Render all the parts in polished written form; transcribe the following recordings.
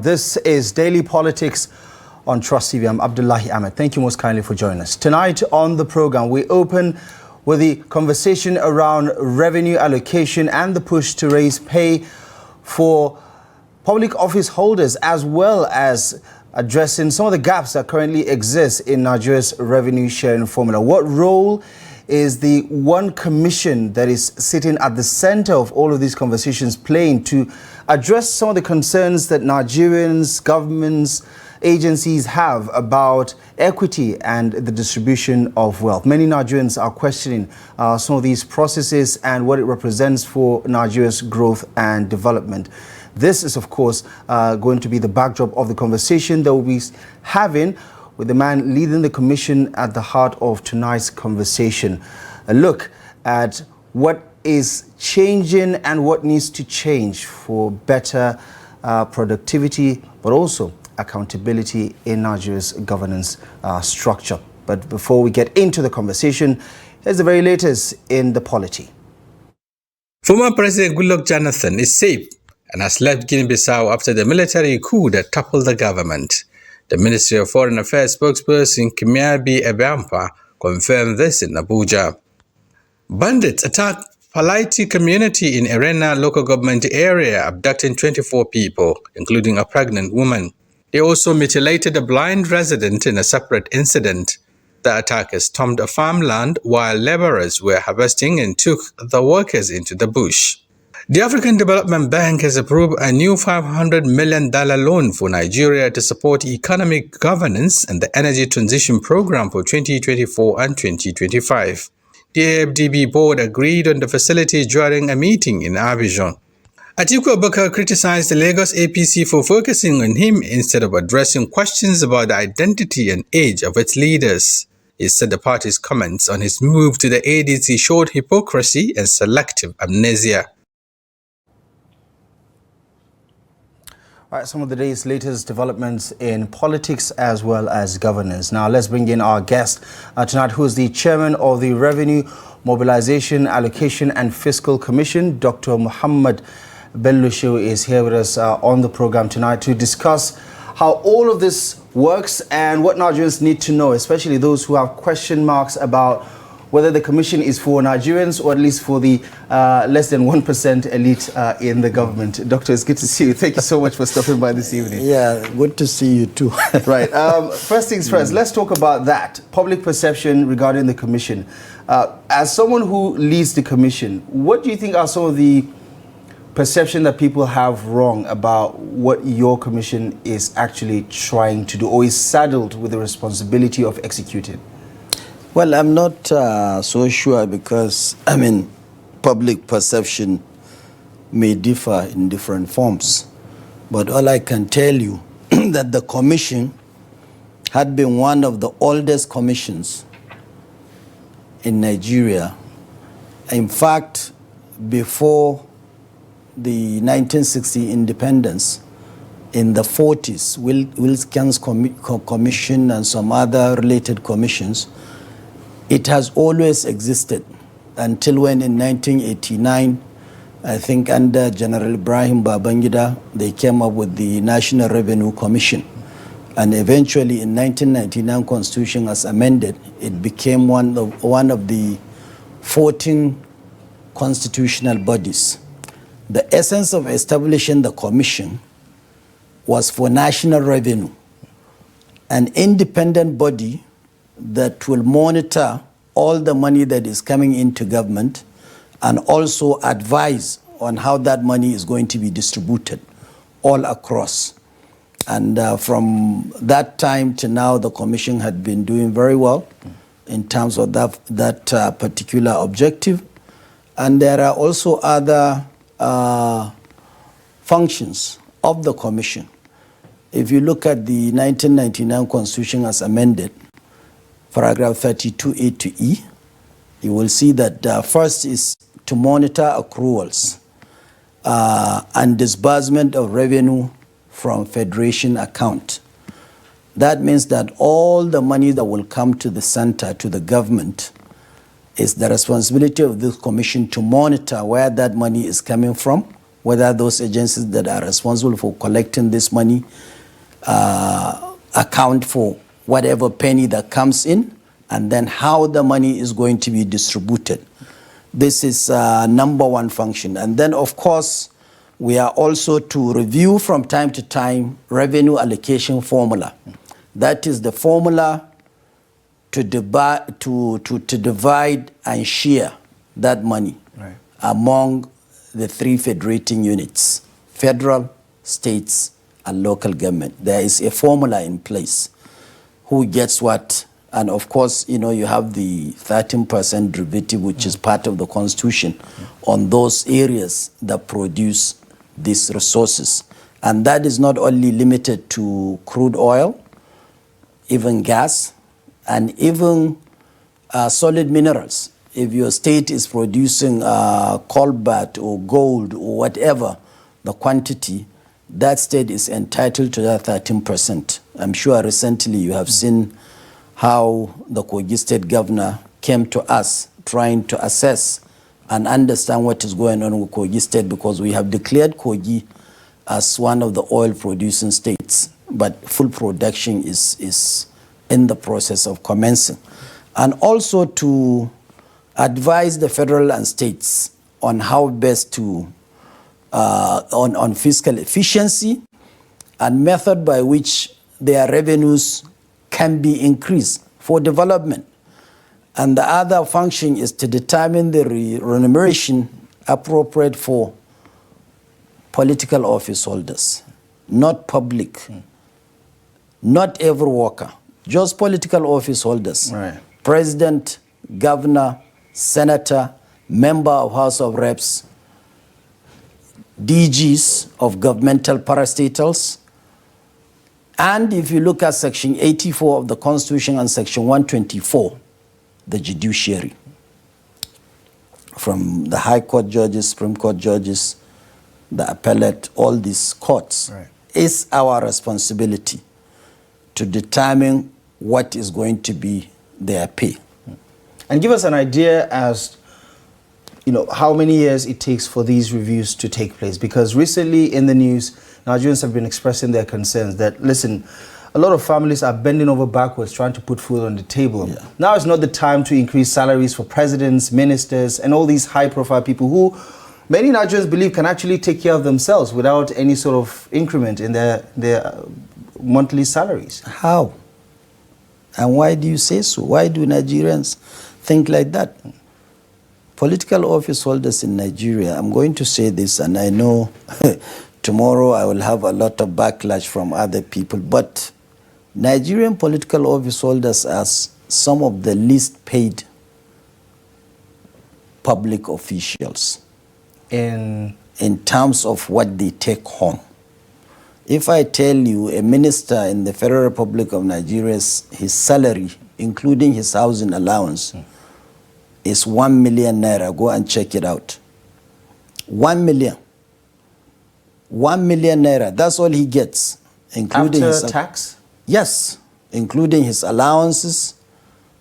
This is Daily Politics on Trust TV. I'm Abdullahi Ahmed. Thank you most kindly for joining us. Tonight on the program, we open with the conversation around revenue allocation and the push to raise pay for public office holders, as well as addressing some of the gaps that currently exist in Nigeria's revenue sharing formula. What role is the one commission that is sitting at the center of all of these conversations playing to address some of the concerns that Nigerians, governments, agencies have about equity and the distribution of wealth? Many Nigerians are questioning some of these processes and what it represents for Nigeria's growth and development. This is, of course, going to be the backdrop of the conversation that we'll be having with the man leading the commission at the heart of tonight's conversation. A look at what is changing and what needs to change for better productivity, but also accountability in Nigeria's governance structure. But before we get into the conversation, here's the very latest in the polity. Former President Goodluck Jonathan is safe and has left Guinea-Bissau after the military coup that toppled the government. The Ministry of Foreign Affairs spokesperson Kimiabi Ebampa confirmed this in Abuja. Bandits attacked Palaiti community in Erena local government area, abducting 24 people, including a pregnant woman. They also mutilated a blind resident in a separate incident. The attackers stormed a farmland while laborers were harvesting and took the workers into the bush. The African Development Bank has approved a new $500 million loan for Nigeria to support economic governance and the energy transition program for 2024 and 2025. The AFDB board agreed on the facility during a meeting in Abidjan. Atiku Abubakar criticized the Lagos APC for focusing on him instead of addressing questions about the identity and age of its leaders. He said the party's comments on his move to the ADC showed hypocrisy and selective amnesia. All right, some of the day's latest developments in politics as well as governance. Now, let's bring in our guest tonight, who is the chairman of the Revenue, Mobilization, Allocation and Fiscal Commission. Dr. Mohammed Shehu is here with us on the program tonight to discuss how all of this works and what Nigerians need to know, especially those who have question marks about whether the commission is for Nigerians or at least for the less than 1% elite in the government. Doctor, it's good to see you. Thank you so much for stopping by this evening. Yeah, good to see you too. Right. First things first, let's talk about that. Public perception regarding the commission. As someone who leads the commission, what do you think are some of the perception that people have wrong about what your commission is actually trying to do or is saddled with the responsibility of executing? Well, I'm not so sure because, public perception may differ in different forms. But all I can tell you that the commission had been one of the oldest commissions in Nigeria. In fact, before the 1960 independence, in the 40s, Wilkins Commission and some other related commissions, it has always existed until when in 1989, I think under General Ibrahim Babangida, they came up with the National Revenue Commission. And eventually in 1999 Constitution as amended, it became one of the 14 constitutional bodies. The essence of establishing the commission was for national revenue, an independent body that will monitor all the money that is coming into government and also advise on how that money is going to be distributed all across. And from that time to now, the commission had been doing very well in terms of that particular objective. And there are also other functions of the commission. If you look at the 1999 Constitution as amended, paragraph 32A to E, you will see that first is to monitor accruals and disbursement of revenue from federation account. That means that all the money that will come to the center, to the government, is the responsibility of this commission to monitor where that money is coming from, whether those agencies that are responsible for collecting this money account for whatever penny that comes in, and then how the money is going to be distributed. This is number one function. And then, of course, we are also to review from time to time revenue allocation formula. That is the formula to divide and share that money among the three federating units, federal, states, and local government. There is a formula in place. Who gets what? And of course, you know, you have the 13% derivative, which is part of the Constitution, on those areas that produce these resources. And that is not only limited to crude oil, even gas, and even solid minerals. If your state is producing cobalt or gold or whatever the quantity, that state is entitled to that 13%. I'm sure recently you have seen how the Kogi state governor came to us trying to assess and understand what is going on with Kogi state, because we have declared Kogi as one of the oil producing states, but full production is in the process of commencing. And also to advise the federal and states on how best to, on fiscal efficiency and method by which their revenues can be increased for development. And the other function is to determine the remuneration appropriate for political office holders, not public, not every worker, just political office holders. Right. President, governor, senator, member of House of Reps, DGs of governmental parastatals. And if you look at Section 84 of the Constitution and Section 124, the judiciary, from the High Court judges, Supreme Court judges, the appellate, all these courts, it's our responsibility to determine what is going to be their pay. And give us an idea as, you know, how many years it takes for these reviews to take place. Because recently in the news, Nigerians have been expressing their concerns that, listen, a lot of families are bending over backwards trying to put food on the table. Yeah. Now is not the time to increase salaries for presidents, ministers, and all these high-profile people who many Nigerians believe can actually take care of themselves without any sort of increment in their monthly salaries. How? And why do you say so? Why do Nigerians think like that? Political office holders in Nigeria, I'm going to say this, and I know tomorrow I will have a lot of backlash from other people, but Nigerian political office holders are some of the least paid public officials in terms of what they take home. If I tell you a minister in the Federal Republic of Nigeria, his salary, including his housing allowance, is 1 million naira, go and check it out. 1 million. 1 million naira, that's all he gets. Including after his tax? Yes, including his allowances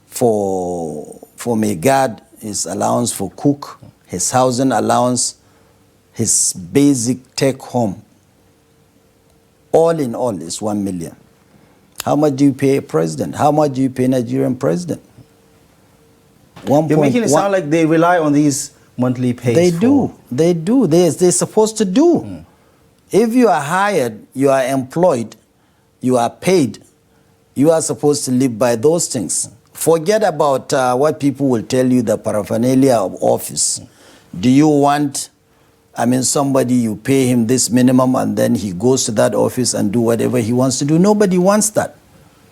for my guard, his allowance for cook, his housing allowance, his basic take home. All in all is 1 million. How much do you pay a president? How much do you pay Nigerian president? You're making it sound like they rely on these monthly pays. They do. They're supposed to do. If you are hired, you are employed, you are paid, you are supposed to live by those things. Forget about what people will tell you, the paraphernalia of office. Do you want, somebody, you pay him this minimum and then he goes to that office and do whatever he wants to do? Nobody wants that.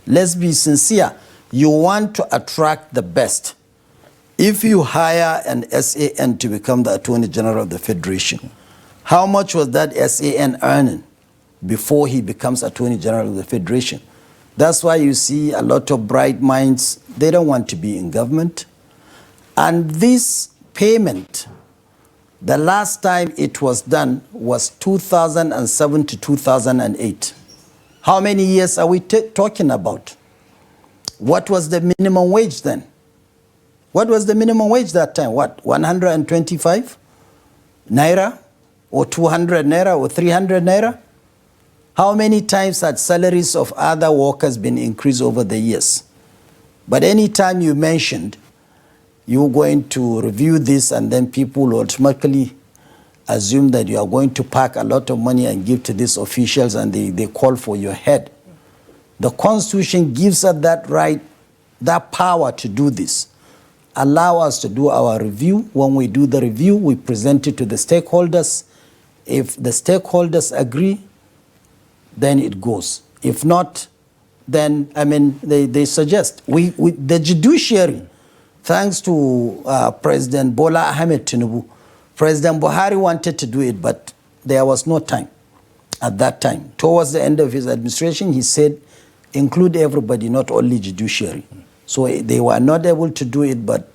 Let's be sincere. You want to attract the best. If you hire an SAN to become the Attorney General of the Federation, how much was that SAN earning before he becomes Attorney General of the Federation? That's why you see a lot of bright minds, they don't want to be in government. And this payment, the last time it was done was 2007 to 2008. How many years are we talking about? What was the minimum wage then? What was the minimum wage that time? What, 125 naira or 200 naira or 300 naira? How many times had salaries of other workers been increased over the years? But any time you mentioned you're going to review this, and then people automatically assume that you are going to pack a lot of money and give to these officials, and they call for your head. The Constitution gives us that right, that power to do this. Allow us to do our review. When we do the review, we present it to the stakeholders. If the stakeholders agree, then it goes. If not, then, they suggest. The judiciary, thanks to President Bola Ahmed Tinubu, President Buhari wanted to do it, but there was no time at that time. Towards the end of his administration, he said, include everybody, not only judiciary. So they were not able to do it, but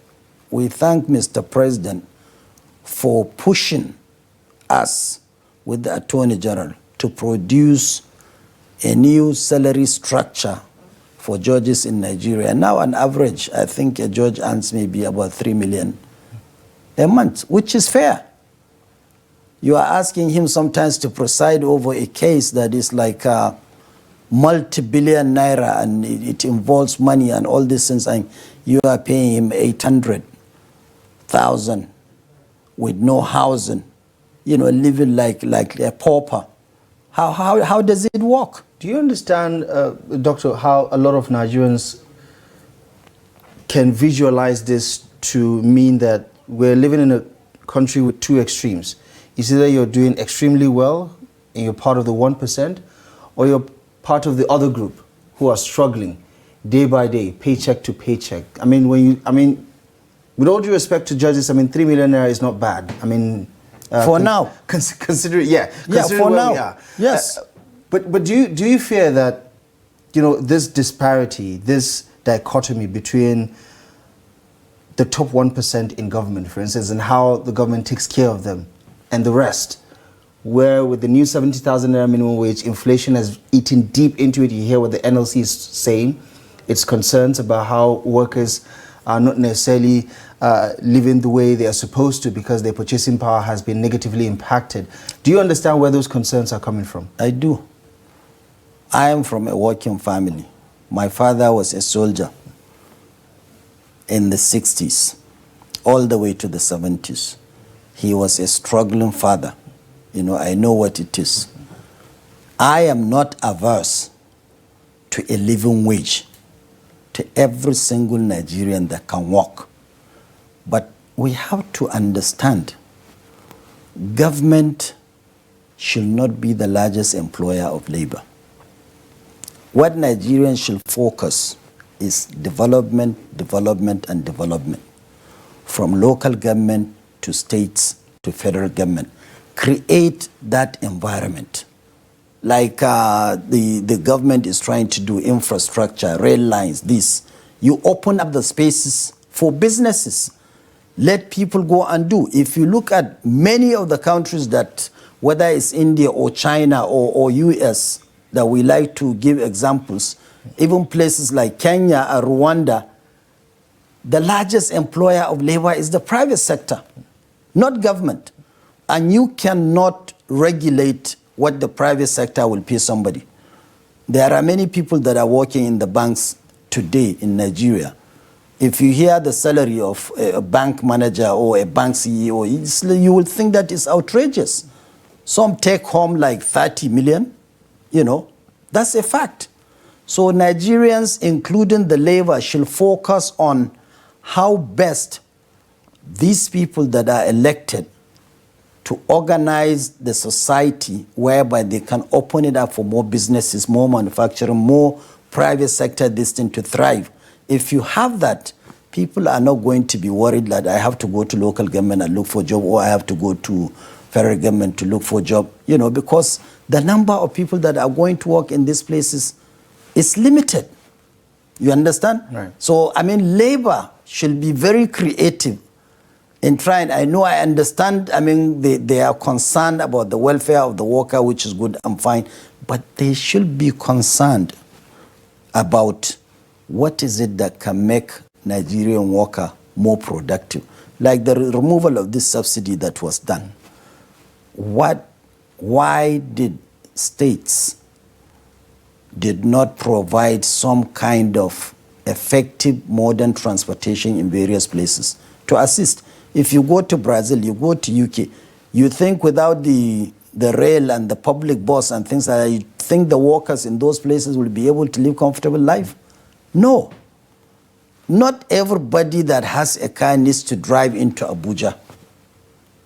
we thank Mr. President for pushing us with the Attorney General to produce a new salary structure for judges in Nigeria. Now, on average, I think a judge earns maybe about 3 million a month, which is fair. You are asking him sometimes to preside over a case that is like multi-billion naira, and it involves money and all these things, and you are paying him 800,000 with no housing, living like a pauper. How does it work? Do you understand, Doctor, how a lot of Nigerians can visualize this to mean that we're living in a country with two extremes? It's either you're doing extremely well and you're part of the 1%, or you're part of the other group who are struggling day by day, paycheck to paycheck. With all due respect to judges, 3 million naira is not bad. For now. Consider for now. Yes. But do you fear that, this disparity, this dichotomy between the top 1% in government, for instance, and how the government takes care of them, and the rest, where with the new 70,000 naira minimum wage, inflation has eaten deep into it? You hear what the NLC is saying, its concerns about how workers are not necessarily living the way they are supposed to because their purchasing power has been negatively impacted. Do you understand where those concerns are coming from? I do. I am from a working family. My father was a soldier in the 60s, all the way to the 70s. He was a struggling father. I know what it is. I am not averse to a living wage to every single Nigerian that can work. But we have to understand, government should not be the largest employer of labor. What Nigerians should focus is development, development, and development. From local government to states to federal government. Create that environment. Like the government is trying to do infrastructure, rail lines, this. You open up the spaces for businesses. Let people go and do. If you look at many of the countries that, whether it's India or China or US, that we like to give examples, even places like Kenya or Rwanda, the largest employer of labor is the private sector, not government. And you cannot regulate what the private sector will pay somebody. There are many people that are working in the banks today in Nigeria. If you hear the salary of a bank manager or a bank CEO, you will think that is outrageous. Some take home like 30 million, that's a fact. So Nigerians, including the labor, should focus on how best these people that are elected to organize the society whereby they can open it up for more businesses, more manufacturing, more private sector destined to thrive. If you have that, people are not going to be worried that I have to go to local government and look for a job, or I have to go to federal government to look for a job, because the number of people that are going to work in these places is limited. You understand? Right. So, labor should be very creative in trying. I understand, they are concerned about the welfare of the worker, which is good and fine, but they should be concerned about what is it that can make Nigerian worker more productive. Like the removal of this subsidy that was done. why did states did not provide some kind of effective modern transportation in various places to assist? If you go to Brazil, you go to UK, you think without the rail and the public bus and things like that, you think the workers in those places will be able to live comfortable life? No. Not everybody that has a car needs to drive into Abuja.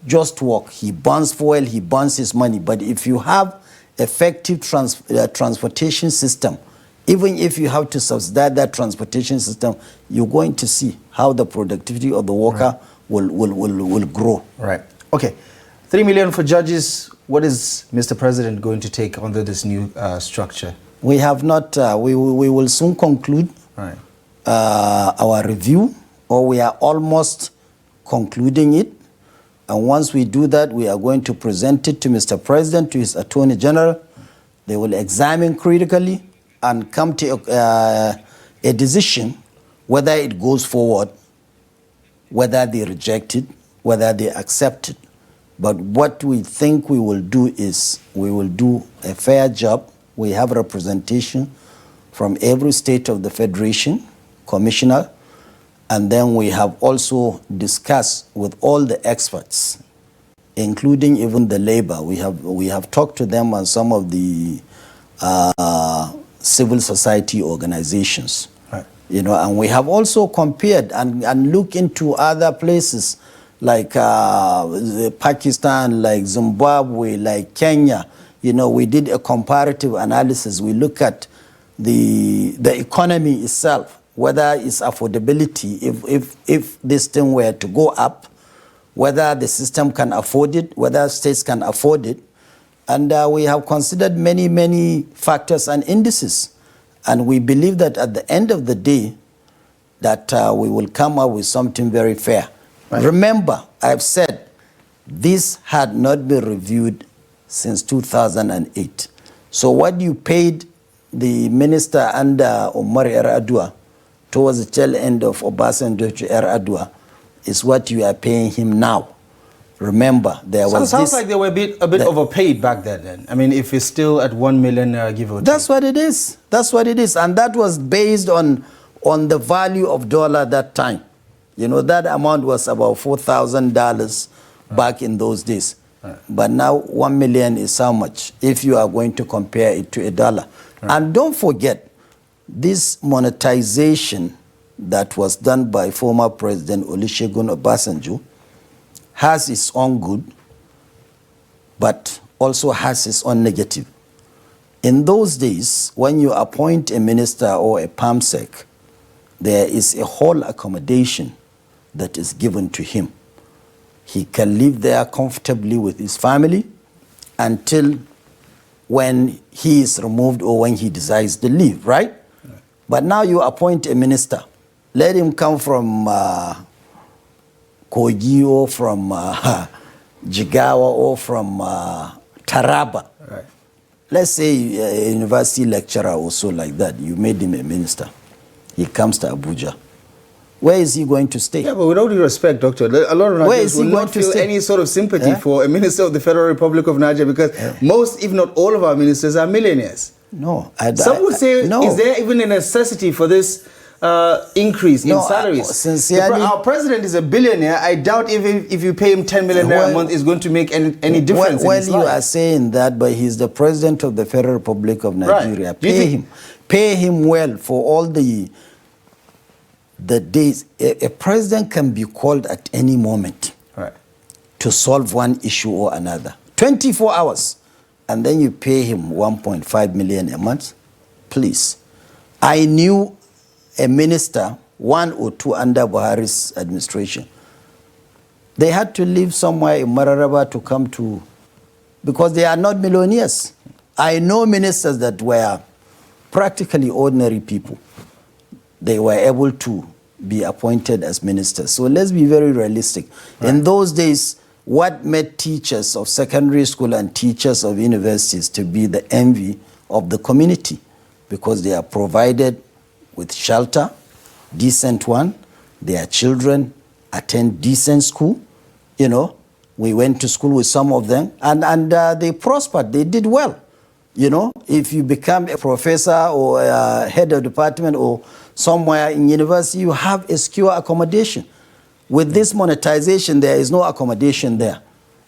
Just walk. He burns fuel, he burns his money. But if you have effective transportation system, even if you have to subsidize that transportation system, you're going to see how the productivity of the worker will grow. Right. Okay. 3 million for judges. What is Mr. President going to take under this new structure? We have not, we will soon conclude our review, or we are almost concluding it. And once we do that, we are going to present it to Mr. President, to his Attorney General. They will examine critically and come to a decision whether it goes forward, whether they reject it, whether they accept it. But what we think we will do is we will do a fair job. We have representation from every state of the Federation, commissioner, and then we have also discussed with all the experts, including even the labor. We have talked to them on some of the civil society organizations. Right. You know, and we have also compared and looked into other places like Pakistan, like Zimbabwe, like Kenya. You know, we did a comparative analysis. We look at the economy itself, whether it's affordability, if this thing were to go up, whether the system can afford it, whether states can afford it. And we have considered many, many factors and indices. And we believe that at the end of the day, that we will come up with something very fair. Right. Remember, I've said this had not been reviewed since 2008. So what you paid the minister under Omar Yar'Adua towards the tail end of Obasanjo to Yar'Adua is what you are paying him now. Remember, there was sounds like they were a bit overpaid back then. I mean, if it's still at 1 million give or take. That's what it is. That's what it is. And that was based on the value of dollar that time. You know, that amount was about $4,000 back in those days. Right. But now 1 million is how much if you are going to compare it to a dollar. Right. And don't forget, this monetization that was done by former President Olusegun Obasanjo has its own good, but also has its own negative. In those days, when you appoint a minister or a PAMSEC, there is a whole accommodation that is given to him. He can live there comfortably with his family until when he is removed or when he decides to leave, right? But now you appoint a minister. Let him come from Kogi or from Jigawa or from Taraba. Right. Let's say a university lecturer or so like that. You made him a minister. He comes to Abuja. Where is he going to stay? Yeah, but with all due respect, Doctor, a lot of Nigerians will not feel any sort of sympathy for a minister of the Federal Republic of Nigeria because most, if not all of our ministers are millionaires. No. Some would say, no. Is there even a necessity for this increase in salaries? Sincerely, our president is a billionaire. I doubt if you pay him 10 million naira a month, it's going to make any difference in his life. Well, you are saying that, but he's the president of the Federal Republic of Nigeria. Right. Pay him well for all the days. A president can be called at any moment to solve one issue or another. 24 hours. And then you pay him 1.5 million a month. Please. I knew a minister, one or two under Buhari's administration. They had to live somewhere in Mararaba to come to, because they are not millionaires. I know ministers that were practically ordinary people. They were able to be appointed as ministers. So let's be very realistic. Right. In those days, what made teachers of secondary school and teachers of universities to be the envy of the community? Because they are provided with shelter, decent one, their children attend decent school, you know, We went to school with some of them, and they prospered. They did well. You know, if you become a professor or a head of department or somewhere in university, you have a secure accommodation. With this monetization, there is no accommodation there.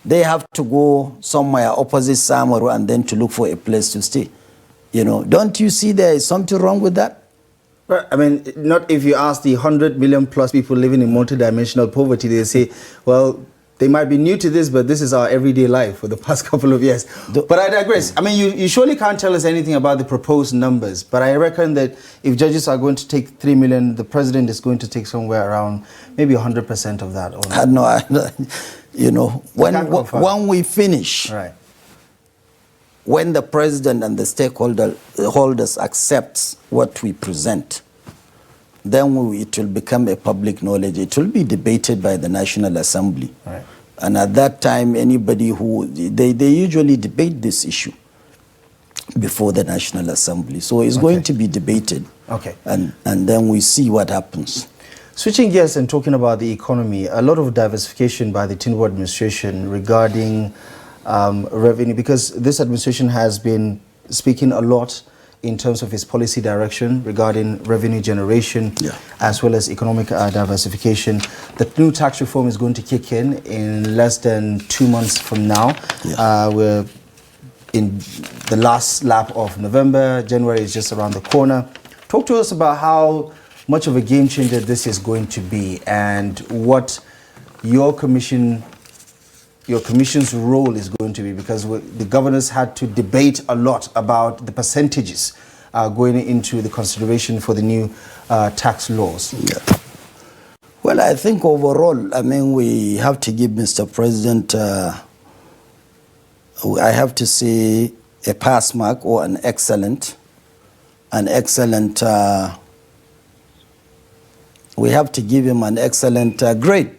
They have to go somewhere opposite Samaru and then to look for a place to stay. You know, don't you see there is something wrong with that? Well, I mean, not if you ask the 100 million plus people living in multidimensional poverty, they say, well, they might be new to this, but this is our everyday life for the past couple of years. But I digress. I mean, you surely can't tell us anything about the proposed numbers, but I reckon that if judges are going to take 3 million, the president is going to take somewhere around maybe 100% of that. Or not. No, you know, when we finish, right, when the president and the stakeholders accept what we present, then it will become a public knowledge. It will be debated by the National Assembly. Right. And at that time, anybody who, they usually debate this issue before the National Assembly. So it's going to be debated. Okay. And then we see what happens. Switching gears and talking about the economy, a lot of diversification by the Tinubu administration regarding revenue, because this administration has been speaking a lot in terms of its policy direction regarding revenue generation, as well as economic diversification. The new tax reform is going to kick in less than 2 months from now. We're in the last lap of November. January is just around the corner. Talk to us about how much of a game changer this is going to be and what your commission's role is going to be, because the governors had to debate a lot about the percentages going into the consideration for the new tax laws. Yeah. Well, I think overall, I mean, we have to give Mr. President, I have to say, a pass mark or an excellent, we have to give him an excellent grade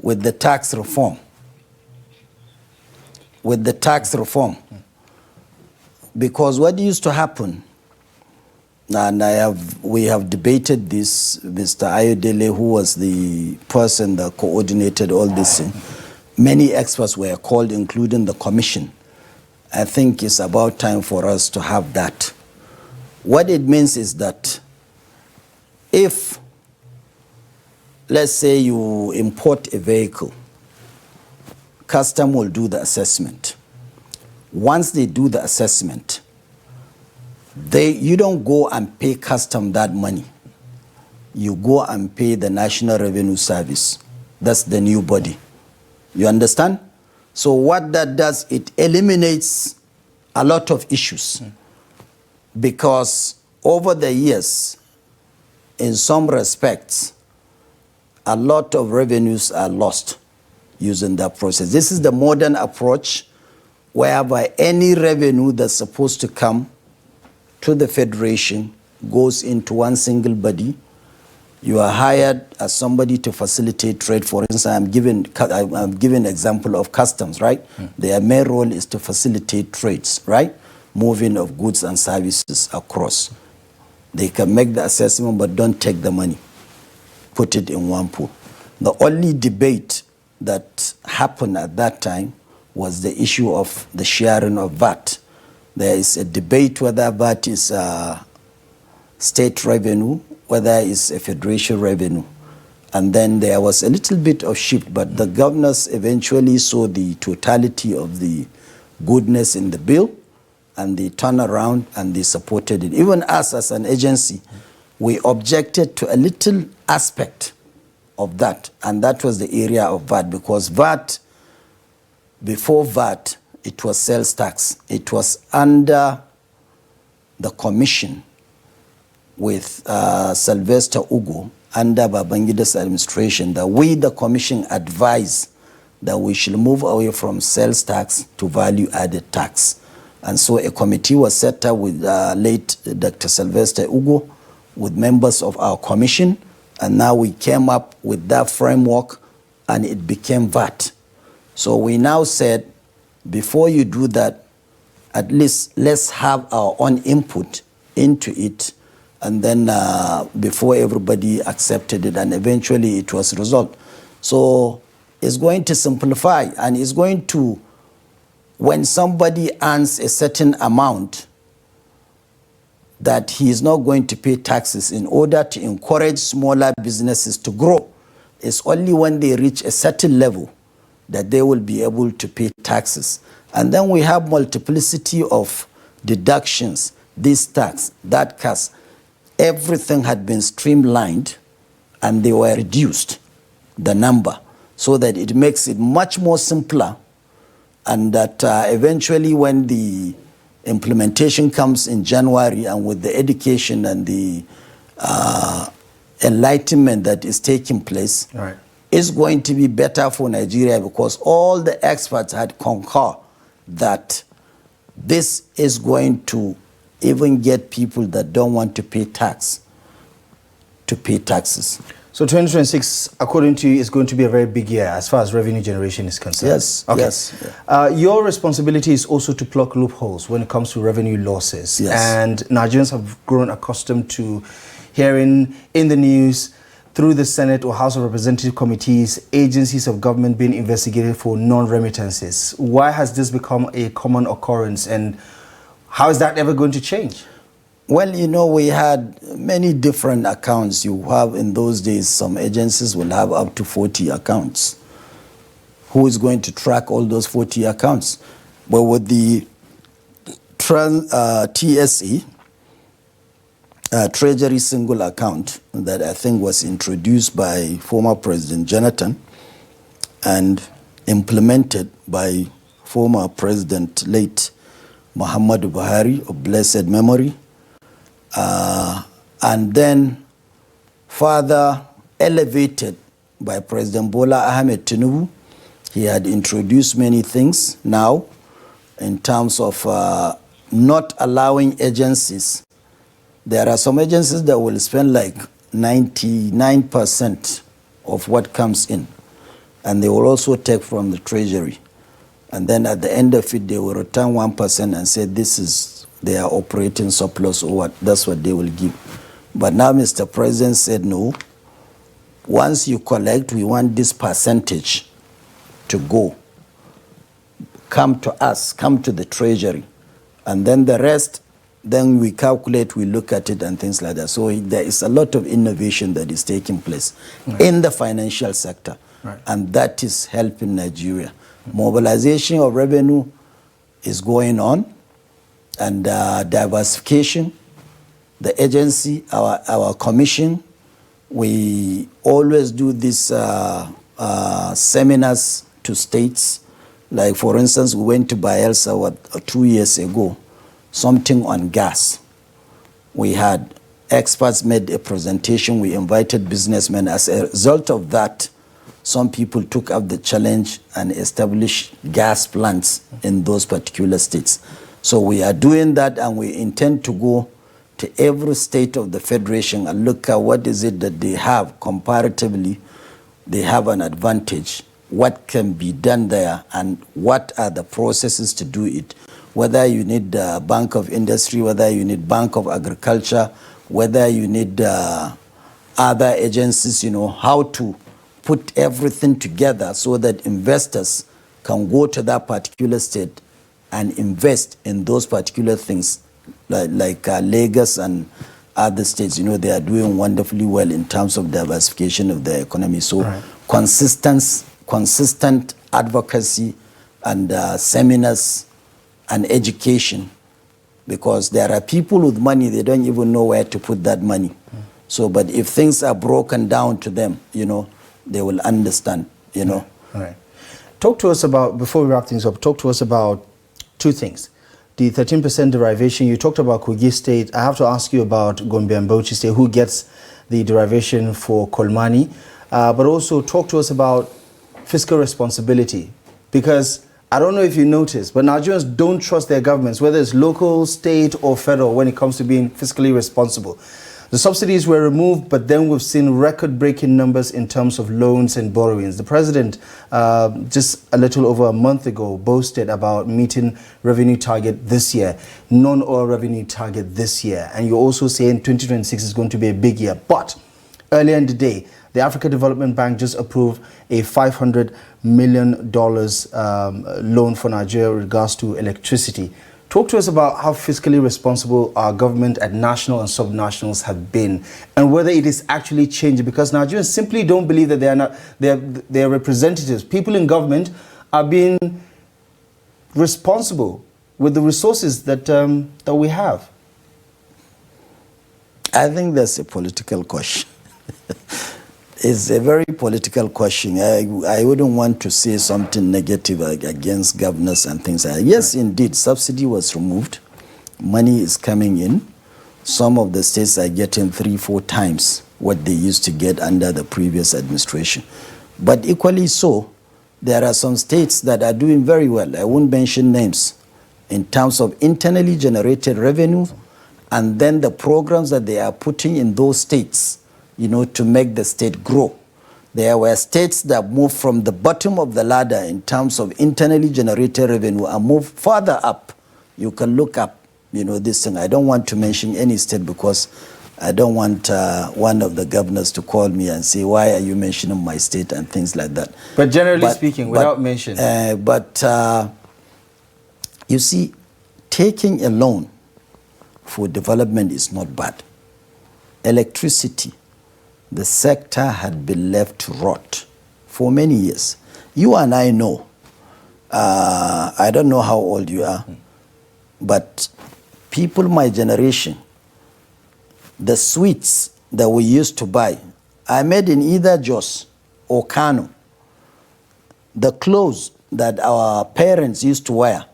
with the tax reform. With the tax reform. Because what used to happen, and we have debated this, Mr. Ayodele, who was the person that coordinated all this, many experts were called, including the commission. I think it's about time for us to have that. What it means is that if, let's say you import a vehicle, custom will do the assessment. Once they do the assessment, you don't go and pay custom that money. You go and pay the National Revenue Service. That's the new body. You understand? So what that does, it eliminates a lot of issues. Because over the years, in some respects, a lot of revenues are lost using that process. This is the modern approach whereby any revenue that's supposed to come to the Federation goes into one single body. You are hired as somebody to facilitate trade. For instance, I'm giving example of customs, right? Their main role is to facilitate trades, right? Moving of goods and services across. They can make the assessment but don't take the money. Put it in one pool. The only debate that happened at that time was the issue of the sharing of VAT. There is a debate whether VAT is state revenue, whether it's a federation revenue. And then there was a little bit of shift, but the governors eventually saw the totality of the goodness in the bill, and they turned around and they supported it. Even us as an agency, we objected to a little aspect of that, and that was the area of VAT, because VAT, before VAT, it was sales tax. It was under the commission with Sylvester Ugo, under Babangida's administration, that we, the commission, advised that we should move away from sales tax to value-added tax. And so a committee was set up with late Dr. Sylvester Ugo, with members of our commission, and now we came up with that framework, and it became VAT. So we now said, before you do that, at least let's have our own input into it, and then before everybody accepted it, and eventually it was resolved. So is going to simplify and is going to, when somebody earns a certain amount, that he is not going to pay taxes in order to encourage smaller businesses to grow. It's only when they reach a certain level that they will be able to pay taxes. And then we have multiplicity of deductions, this tax, that tax. Everything had been streamlined and they were reduced, the number, so that it makes it much more simpler, and that eventually when the implementation comes in January, and with the education and the enlightenment that is taking place, right, is going to be better for Nigeria, because all the experts had concurred that this is going to even get people that don't want to pay tax to pay taxes. So 2026, according to you, is going to be a very big year as far as revenue generation is concerned. Yes, okay. yes. Your responsibility is also to plug loopholes when it comes to revenue losses. Yes. And Nigerians have grown accustomed to hearing in the news, through the Senate or House of Representative committees, agencies of government being investigated for non-remittances. Why has this become a common occurrence, and how is that ever going to change? Well, you know, we had many different accounts. You have, in those days, some agencies will have up to 40 accounts. Who is going to track all those 40 accounts? But with the TSA, Treasury Single Account, that I think was introduced by former President Jonathan and implemented by former President late Muhammad Buhari of blessed memory, and then further elevated by President Ahmed Tinubu. He had introduced many things now in terms of not allowing agencies. There are some agencies that will spend like 99% of what comes in, and they will also take from the treasury. And then at the end of it, they will return 1% and say this is their operating surplus, or what, that's what they will give. But now Mr. President said, no, once you collect, we want this percentage to go. Come to us, come to the treasury. And then the rest, then we calculate, we look at it and things like that. So there is a lot of innovation that is taking place in the financial sector. And that is helping Nigeria. Mobilization of revenue is going on, and diversification. The agency, our commission, we always do these seminars to states. Like, for instance, we went to Bayelsa 2 years ago, something on gas. We had experts made a presentation. We invited businessmen. As a result of that, some people took up the challenge and established gas plants in those particular states. So we are doing that, and we intend to go to every state of the federation and look at what is it that they have comparatively. They have an advantage. What can be done there, and what are the processes to do it? Whether you need the Bank of Industry, whether you need Bank of Agriculture, whether you need other agencies, you know, how to put everything together so that investors can go to that particular state and invest in those particular things, like Lagos and other states. You know, they are doing wonderfully well in terms of diversification of their economy. So consistent advocacy and seminars and education, because there are people with money, they don't even know where to put that money. So, but if things are broken down to them, you know, they will understand, you know. All right. Talk to us about, before we wrap things up, talk to us about two things. The 13% derivation, you talked about Kogi State. I have to ask you about Gombe and Bauchi State, who gets the derivation for Kolmani. But also talk to us about fiscal responsibility, because I don't know if you noticed, but Nigerians don't trust their governments, whether it's local, state, or federal, when it comes to being fiscally responsible. The subsidies were removed, but then we've seen record-breaking numbers in terms of loans and borrowings. The president, just a little over a month ago, boasted about meeting revenue target this year, non-oil revenue target this year. And you're also saying 2026 is going to be a big year. But earlier in the day, the Africa Development Bank just approved a $500 million loan for Nigeria with regards to electricity. Talk to us about how fiscally responsible our government at national and subnationals have been, and whether it is actually changing, because Nigerians simply don't believe that they are representatives. People in government are being responsible with the resources that that we have. I think that's a political question. It's a very political question. I wouldn't want to say something negative against governors and things like that. Yes, indeed, subsidy was removed. Money is coming in. Some of the states are getting 3-4 times what they used to get under the previous administration. But equally so, there are some states that are doing very well. I won't mention names in terms of internally generated revenue and then the programs that they are putting in those states, you know, to make the state grow. There were states that moved from the bottom of the ladder in terms of internally generated revenue and moved further up. You can look up, you know, this thing. I don't want to mention any state because I don't want one of the governors to call me and say, why are you mentioning my state and things like that. But generally speaking, without mentioning. You see, taking a loan for development is not bad. Electricity, the sector had been left to rot for many years. You and I know, I don't know how old you are, but people my generation, the sweets that we used to buy are made in either Jos or Kano. The clothes that our parents used to wear,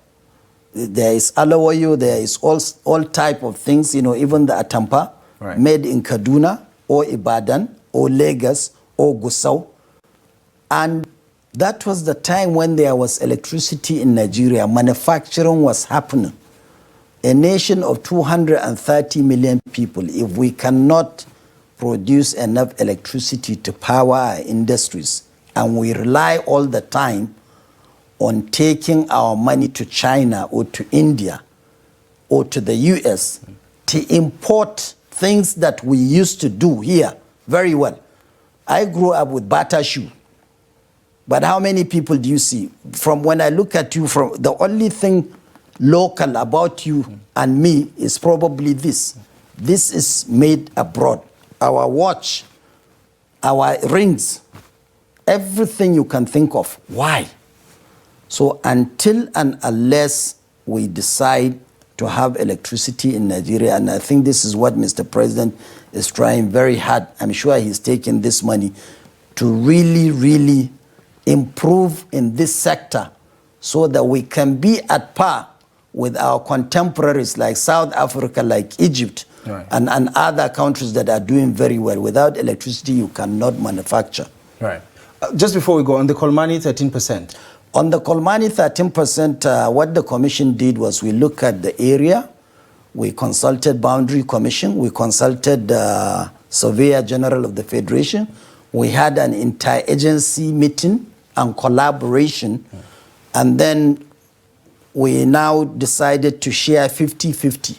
there is alawayo, there is all type of things, you know, even the atampa, right, made in Kaduna or Ibadan or Lagos or Gusau. And that was the time when there was electricity in Nigeria. Manufacturing was happening. A nation of 230 million people, if we cannot produce enough electricity to power our industries, and we rely all the time on taking our money to China or to India or to the US to import things that we used to do here very well. I grew up with butter shoe. But how many people do you see? From when I look at you, from the only thing local about you and me is probably this. This is made abroad. Our watch, our rings, everything you can think of. Why? So until and unless we decide to have electricity in Nigeria, and I think this is what Mr. President is trying very hard. I'm sure he's taking this money to really, really improve in this sector so that we can be at par with our contemporaries like South Africa, like Egypt, right, and other countries that are doing very well. Without electricity, you cannot manufacture. Right. Just before we go, on the Kolmani 13%. On the Kolmani 13%, what the commission did was we looked at the area, we consulted Boundary Commission, we consulted the Surveyor General of the Federation, we had an inter-agency meeting and collaboration, and then we now decided to share 50-50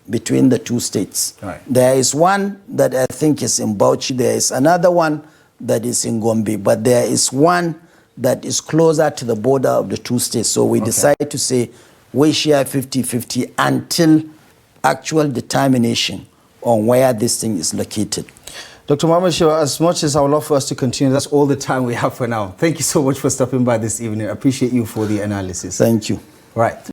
between the two states. Right. There is one that I think is in Bauchi, there is another one that is in Gombe, but there is one that is closer to the border of the two states. So we decided to say we share 50-50 until actual determination on where this thing is located. Dr. Mohammed Shehu, as much as I would love for us to continue, that's all the time we have for now. Thank you so much for stopping by this evening. I appreciate you for the analysis. Thank you. Right.